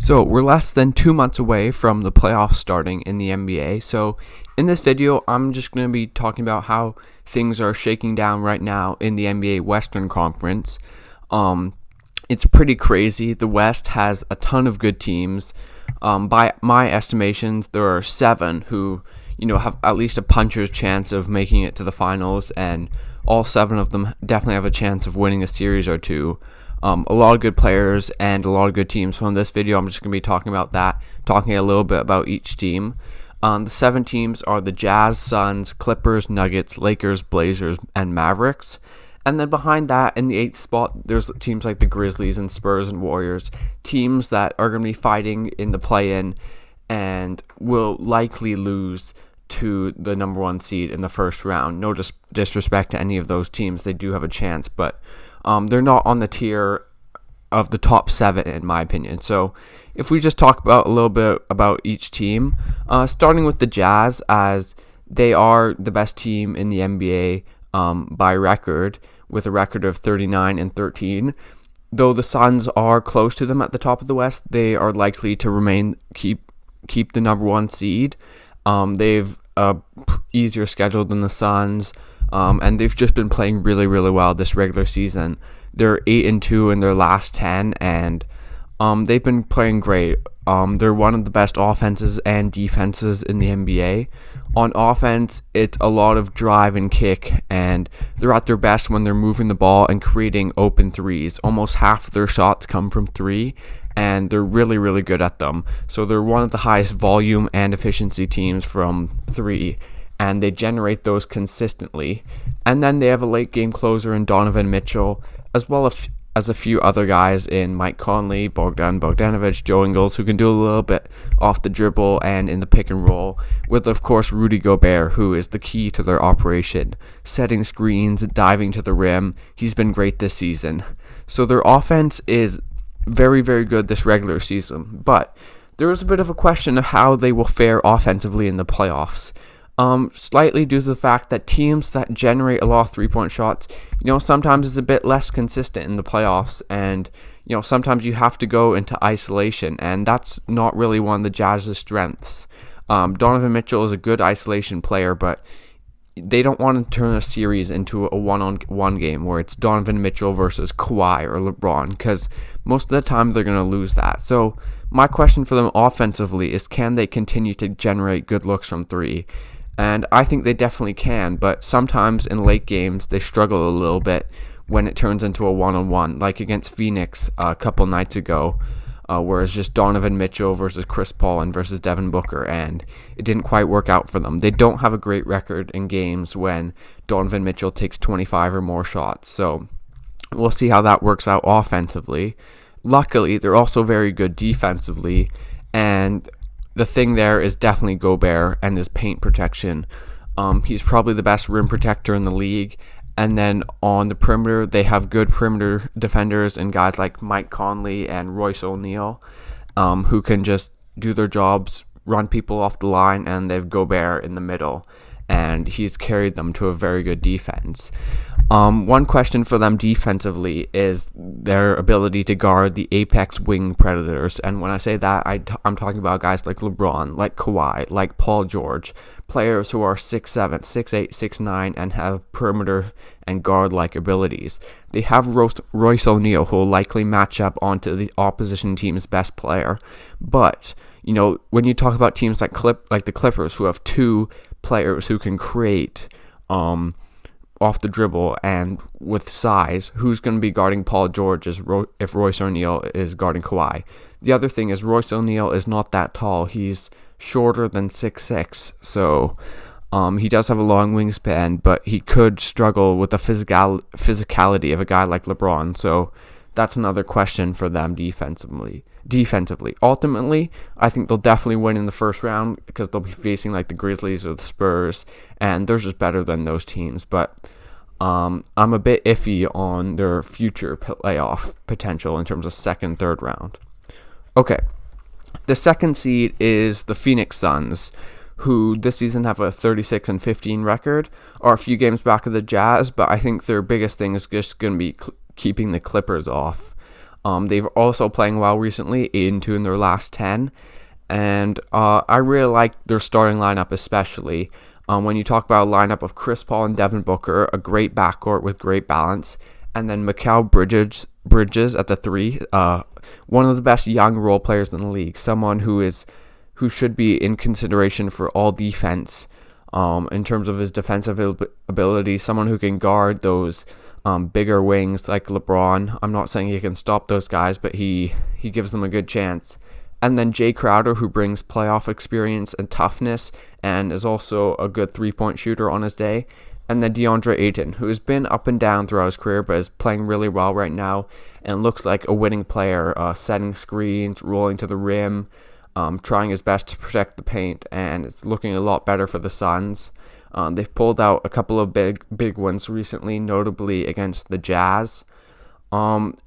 So we're less than 2 months away from the playoffs starting in the NBA. So in this video, I'm just going to be talking about how things are shaking down right now in the NBA Western Conference. It's pretty crazy. The West has a ton of good teams. By my estimations, there are 7 who, have at least a puncher's chance of making it to the finals, and all 7 of them definitely have a chance of winning a series or two. A lot of good players and a lot of good teams. So in this video, I'm just going to be talking about that, talking a little bit about each team. The 7 teams are the Jazz, Suns, Clippers, Nuggets, Lakers, Blazers, and Mavericks. And then behind that, in the 8th spot, there's teams like the Grizzlies and Spurs and Warriors, teams that are going to be fighting in the play-in and will likely lose to the number 1 seed in the first round. No disrespect to any of those teams. They do have a chance, but they're not on the tier of the top 7, in my opinion. So if we just talk about a little bit about each team, starting with the Jazz, as they are the best team in the NBA by record, with a record of 39-13. Though the Suns are close to them at the top of the West, they are likely to keep the number 1 seed. They've easier schedule than the Suns. And they've just been playing really, really well this regular season. They're 8-2 in their last 10, and they've been playing great. They're one of the best offenses and defenses in the NBA. On offense, it's a lot of drive and kick, and they're at their best when they're moving the ball and creating open threes. Almost half of their shots come from 3, and they're really, really good at them. So they're one of the highest volume and efficiency teams from 3. And they generate those consistently. And then they have a late game closer in Donovan Mitchell, as well as a few other guys in Mike Conley, Bogdan Bogdanovic, Joe Ingles, who can do a little bit off the dribble and in the pick and roll, with of course Rudy Gobert, who is the key to their operation, setting screens, diving to the rim. He's been great this season. So their offense is very, very good this regular season, but there is a bit of a question of how they will fare offensively in the playoffs. Slightly due to the fact that teams that generate a lot of 3-point shots, sometimes is a bit less consistent in the playoffs, and sometimes you have to go into isolation, and that's not really one of the Jazz's strengths. Donovan Mitchell is a good isolation player, but they don't want to turn a series into a one-on-one game where it's Donovan Mitchell versus Kawhi or LeBron, because most of the time they're going to lose that. So my question for them offensively is, can they continue to generate good looks from 3? And I think they definitely can, but sometimes in late games they struggle a little bit when it turns into a one-on-one, like against Phoenix a couple nights ago, where it's just Donovan Mitchell versus Chris Paul and versus Devin Booker, and it didn't quite work out for them. They don't have a great record in games when Donovan Mitchell takes 25 or more shots, so we'll see how that works out offensively. Luckily, they're also very good defensively, and the thing there is definitely Gobert and his paint protection. He's probably the best rim protector in the league. And then on the perimeter, they have good perimeter defenders and guys like Mike Conley and Royce O'Neal, who can just do their jobs, run people off the line, and they have Gobert in the middle. And he's carried them to a very good defense. One question for them defensively is their ability to guard the apex wing predators. And when I say that, I'm talking about guys like LeBron, like Kawhi, like Paul George, players who are 6'7", 6'8", 6'9", and have perimeter and guard-like abilities. They have Royce O'Neal, who will likely match up onto the opposition team's best player. But, when you talk about teams like the Clippers, who have 2 players who can create off the dribble and with size, who's going to be guarding Paul George if Royce O'Neal is guarding Kawhi? The other thing is Royce O'Neal is not that tall. He's shorter than 6'6", so he does have a long wingspan, but he could struggle with the physicality of a guy like LeBron, so that's another question for them defensively. Ultimately, I think they'll definitely win in the first round because they'll be facing like the Grizzlies or the Spurs, and they're just better than those teams. But I'm a bit iffy on their future playoff potential in terms of second, third round. Okay, the second seed is the Phoenix Suns, who this season have a 36-15 record, are a few games back of the Jazz, but I think their biggest thing is just going to be keeping the Clippers off. They've also playing well recently, 8-2 in their last 10. And I really like their starting lineup, especially when you talk about a lineup of Chris Paul and Devin Booker, a great backcourt with great balance, and then Mikal Bridges at the 3, one of the best young role players in the league, someone who should be in consideration for all defense in terms of his defensive ability, someone who can guard those bigger wings like LeBron. I'm not saying he can stop those guys, but he gives them a good chance. And then Jay Crowder, who brings playoff experience and toughness and is also a good three-point shooter on his day. And then DeAndre Ayton, who has been up and down throughout his career, but is playing really well right now and looks like a winning player, setting screens, rolling to the rim, trying his best to protect the paint, and it's looking a lot better for the Suns. They've pulled out a couple of big ones recently, notably against the Jazz. And,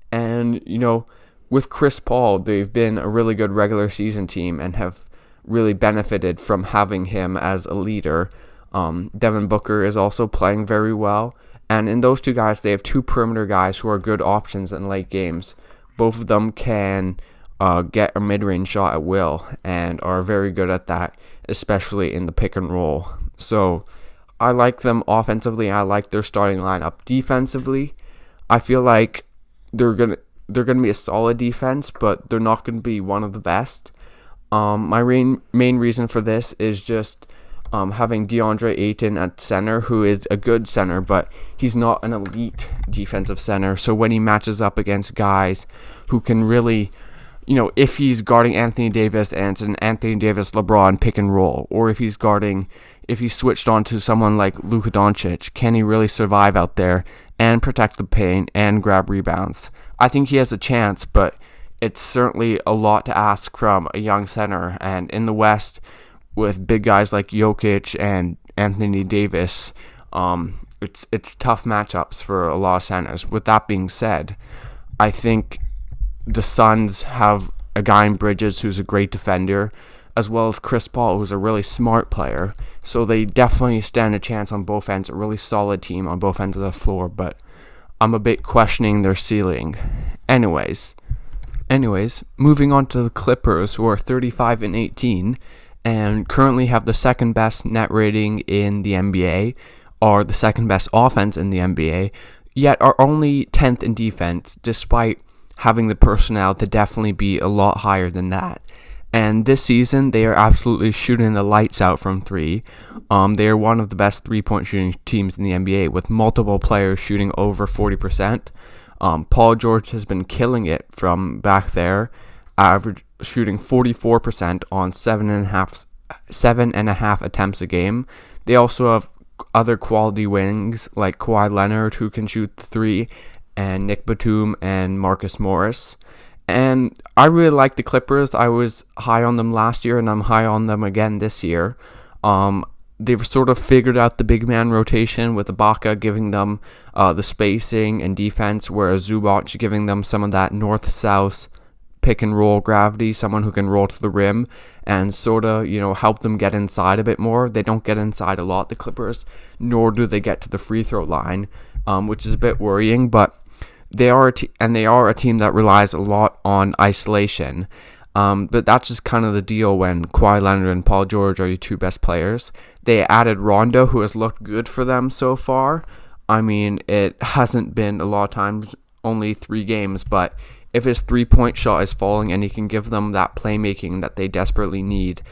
with Chris Paul, they've been a really good regular season team and have really benefited from having him as a leader. Devin Booker is also playing very well. And in those two guys, they have two perimeter guys who are good options in late games. Both of them can get a mid-range shot at will and are very good at that, especially in the pick and roll. So I like them offensively. I like their starting lineup. Defensively, I feel like they're gonna be a solid defense, but they're not gonna be one of the best. My main reason for this is just having DeAndre Ayton at center, who is a good center, but he's not an elite defensive center. So when he matches up against guys who can really, if he's guarding Anthony Davis and it's an Anthony Davis LeBron pick and roll, or if he's switched on to someone like Luka Doncic, can he really survive out there and protect the paint and grab rebounds? I think he has a chance, but it's certainly a lot to ask from a young center. And in the West, with big guys like Jokic and Anthony Davis, it's tough matchups for a lot of centers. With that being said, I think the Suns have a guy in Bridges who's a great defender, as well as Chris Paul, who's a really smart player. So they definitely stand a chance on both ends, a really solid team on both ends of the floor, but I'm a bit questioning their ceiling. Anyways, moving on to the Clippers, who are 35-18 and currently have the second best net rating in the NBA, are the second best offense in the NBA, yet are only 10th in defense, despite having the personnel to definitely be a lot higher than that. And this season, they are absolutely shooting the lights out from three. They are one of the best three-point shooting teams in the NBA, with multiple players shooting over 40%. Paul George has been killing it from back there, shooting 44% on 7.5 attempts a game. They also have other quality wings like Kawhi Leonard, who can shoot the three, and Nick Batum and Marcus Morris. And I really like the Clippers. I was high on them last year, and I'm high on them again this year. They've sort of figured out the big man rotation, with Ibaka giving them the spacing and defense, whereas Zubac giving them some of that north-south pick and roll gravity, someone who can roll to the rim and sort of, help them get inside a bit more. They don't get inside a lot, the Clippers, nor do they get to the free throw line, which is a bit worrying, but they are a team that relies a lot on isolation. But that's just kind of the deal when Kawhi Leonard and Paul George are your two best players. They added Rondo, who has looked good for them so far. I mean, it hasn't been a lot of times, only 3 games, but if his three-point shot is falling and he can give them that playmaking that they desperately need,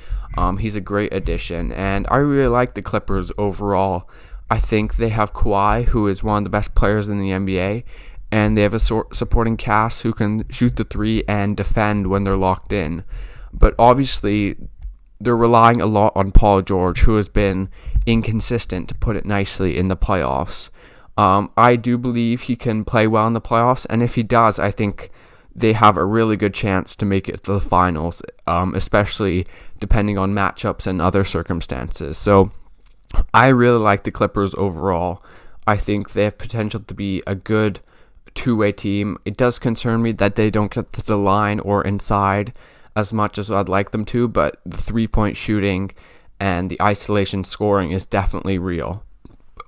he's a great addition. And I really like the Clippers overall. I think they have Kawhi, who is one of the best players in the NBA, and they have a supporting cast who can shoot the three and defend when they're locked in. But obviously, they're relying a lot on Paul George, who has been inconsistent, to put it nicely, in the playoffs. I do believe he can play well in the playoffs, and if he does, I think they have a really good chance to make it to the finals, especially depending on matchups and other circumstances. So I really like the Clippers overall. I think they have potential to be a good two-way team. It does concern me that they don't get to the line or inside as much as I'd like them to, but the three-point shooting and the isolation scoring is definitely real.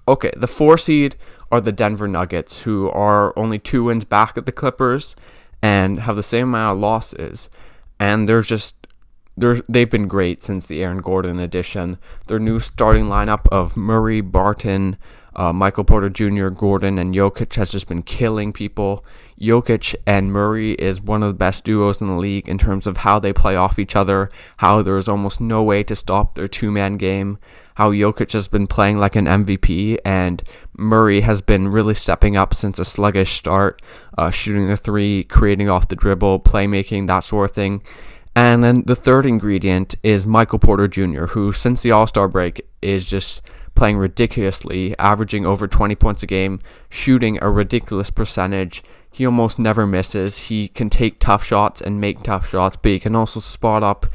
Okay, the 4 seed are the Denver Nuggets, who are only 2 wins back at the Clippers, and have the same amount of losses, and they've been great since the Aaron Gordon addition. Their new starting lineup of Murray, Barton, Michael Porter Jr., Gordon, and Jokic has just been killing people. Jokic and Murray is one of the best duos in the league in terms of how they play off each other, how there's almost no way to stop their two-man game, how Jokic has been playing like an MVP, and Murray has been really stepping up since a sluggish start, shooting the three, creating off the dribble, playmaking, that sort of thing. And then the third ingredient is Michael Porter Jr., who since the All-Star break is just playing ridiculously, averaging over 20 points a game, shooting a ridiculous percentage. He almost never misses. He can take tough shots and make tough shots, but he can also spot up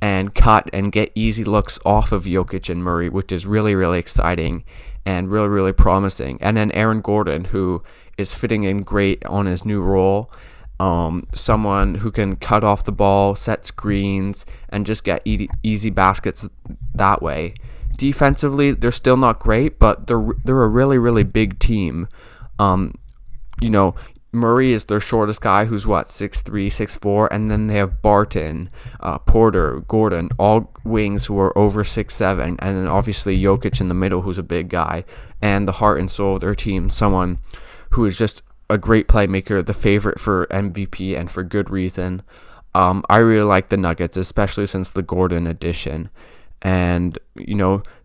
and cut and get easy looks off of Jokic and Murray, which is really, really exciting and really, really promising. And then Aaron Gordon, who is fitting in great on his new role. Someone who can cut off the ball, set screens, and just get easy baskets that way. Defensively, they're still not great, but they're a really, really big team. Murray is their shortest guy, who's 6'3", 6'4", and then they have Barton, Porter, Gordon, all wings who are over 6'7", and then obviously Jokic in the middle, who's a big guy, and the heart and soul of their team, someone who is just a great playmaker, the favorite for MVP, and for good reason. I really like the Nuggets, especially since the Gordon addition. And,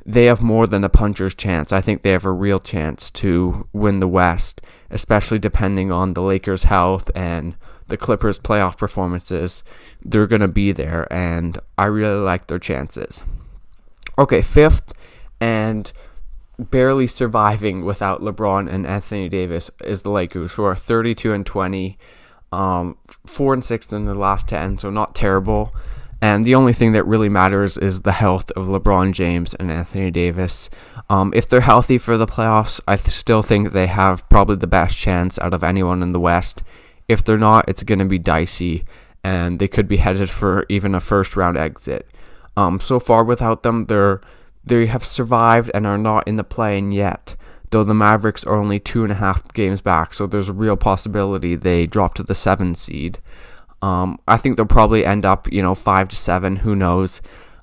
they have more than a puncher's chance. I think they have a real chance to win the West, especially depending on the Lakers' health and the Clippers' playoff performances. They're going to be there, and I really like their chances. Okay, fifth, and barely surviving without LeBron and Anthony Davis, is the Lakers, who are 32-20, 4-6 in the last 10, so not terrible. And the only thing that really matters is the health of LeBron James and Anthony Davis. If they're healthy for the playoffs, I still think they have probably the best chance out of anyone in the West. If they're not, it's going to be dicey, and they could be headed for even a first-round exit. So far without them, they have survived and are not in the play-in yet, though the Mavericks are only 2.5 games back, so there's a real possibility they drop to the 7 seed. I think they'll probably end up, 5-7, who knows.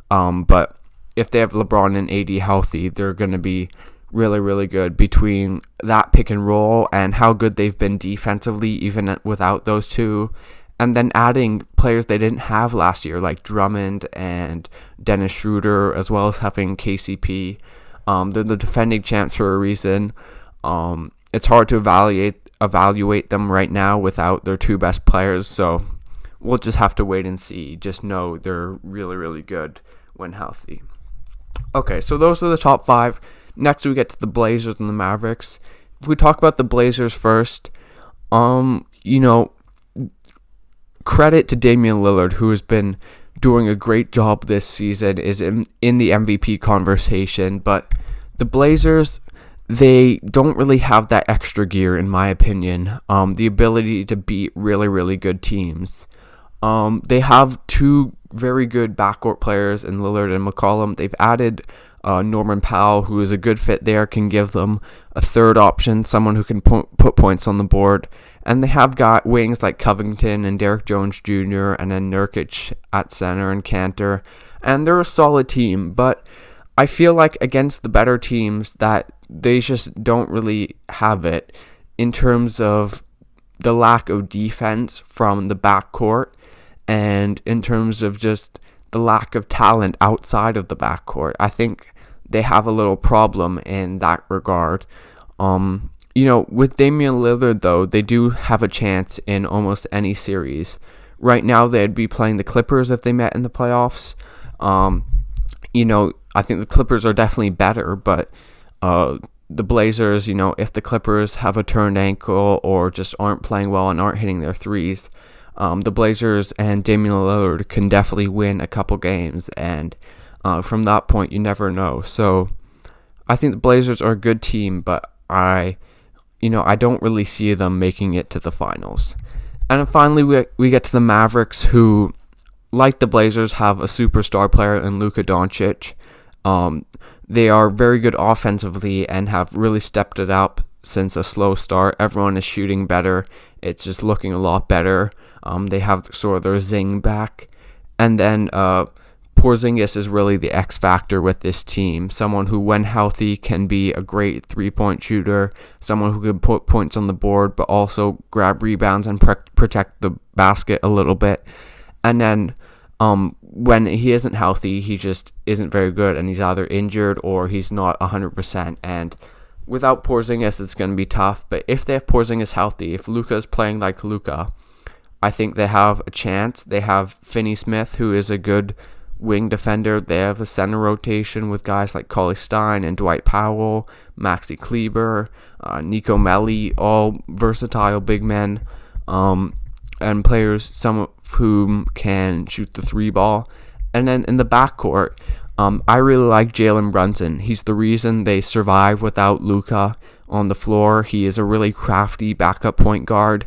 But if they have LeBron and AD healthy, they're going to be really, really good between that pick and roll and how good they've been defensively, even without those two. And then adding players they didn't have last year, like Drummond and Dennis Schroeder, as well as having KCP. They're the defending champs for a reason. It's hard to evaluate them right now without their two best players, so we'll just have to wait and see. Just know they're really, really good when healthy. Okay, so those are the top 5. Next, we get to the Blazers and the Mavericks. If we talk about the Blazers first, credit to Damian Lillard, who has been doing a great job this season, is in the MVP conversation. But the Blazers, they don't really have that extra gear, in my opinion, the ability to beat really, really good teams. They have two very good backcourt players in Lillard and McCollum. They've added Norman Powell, who is a good fit there, can give them a third option, someone who can put points on the board. And they have got wings like Covington and Derek Jones Jr. and then Nurkic at center and Cantor. And they're a solid team, but I feel like against the better teams that they just don't really have it in terms of the lack of defense from the backcourt and in terms of just the lack of talent outside of the backcourt. I think they have a little problem in that regard. With Damian Lillard, though, they do have a chance in almost any series. Right now, they'd be playing the Clippers if they met in the playoffs. I think the Clippers are definitely better, but the Blazers, if the Clippers have a turned ankle or just aren't playing well and aren't hitting their threes, the Blazers and Damian Lillard can definitely win a couple games, and from that point, you never know. So I think the Blazers are a good team, but I don't really see them making it to the finals. And then finally, we get to the Mavericks, who, like the Blazers, have a superstar player in Luka Doncic. They are very good offensively and have really stepped it up since a slow start. Everyone is shooting better. It's just looking a lot better. They have sort of their zing back. And then Porzingis is really the X factor with this team. Someone who, when healthy, can be a great three-point shooter. Someone who can put points on the board, but also grab rebounds and protect the basket a little bit. And then when he isn't healthy, he just isn't very good, and he's either injured or he's not 100%. And without Porzingis, it's going to be tough. But if they have Porzingis healthy, if Luka is playing like Luka, I think they have a chance. They have Finney-Smith, who is a good wing defender. They have a center rotation with guys like Cauley-Stein and Dwight Powell, Maxi Kleber, Nico Melli, all versatile big men, and players, some of whom can shoot the three ball. And then in the backcourt, I really like Jalen Brunson. He's the reason they survive without Luka on the floor. He is a really crafty backup point guard,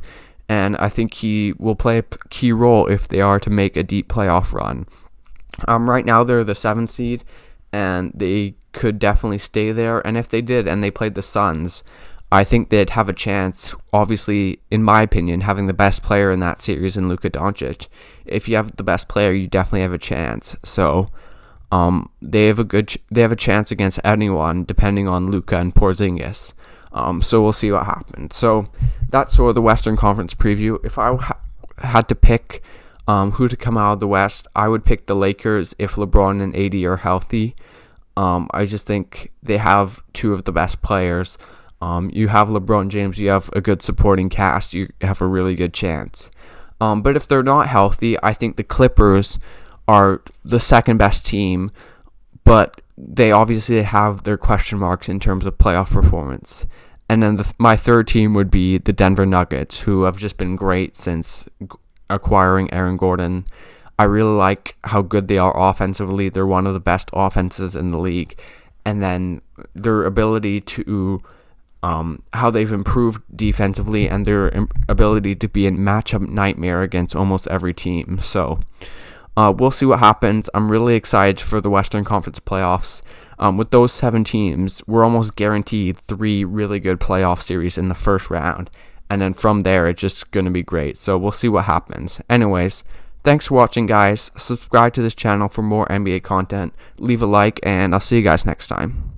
and I think he will play a key role if they are to make a deep playoff run. Right now they're the 7th seed, and they could definitely stay there. And if they did, and they played the Suns, I think they'd have a chance. Obviously, in my opinion, having the best player in that series in Luka Doncic. If you have the best player, you definitely have a chance. So, they have a chance against anyone, depending on Luka and Porzingis. So we'll see what happens. So that's sort of the Western Conference preview. If I had to pick who to come out of the West, I would pick the Lakers if LeBron and AD are healthy. I just think they have two of the best players. You have LeBron James, you have a good supporting cast, you have a really good chance. But if they're not healthy, I think the Clippers are the second best team, but they obviously have their question marks in terms of playoff performance. And then my third team would be the Denver Nuggets, who have just been great since acquiring Aaron Gordon. I really like how good they are offensively. They're one of the best offenses in the league. And then their ability to how they've improved defensively, and their ability to be a matchup nightmare against almost every team. So we'll see what happens. I'm really excited for the Western Conference playoffs. With those 7 teams, we're almost guaranteed 3 really good playoff series in the first round. And then from there, it's just going to be great. So we'll see what happens. Anyways, thanks for watching, guys. Subscribe to this channel for more NBA content. Leave a like, and I'll see you guys next time.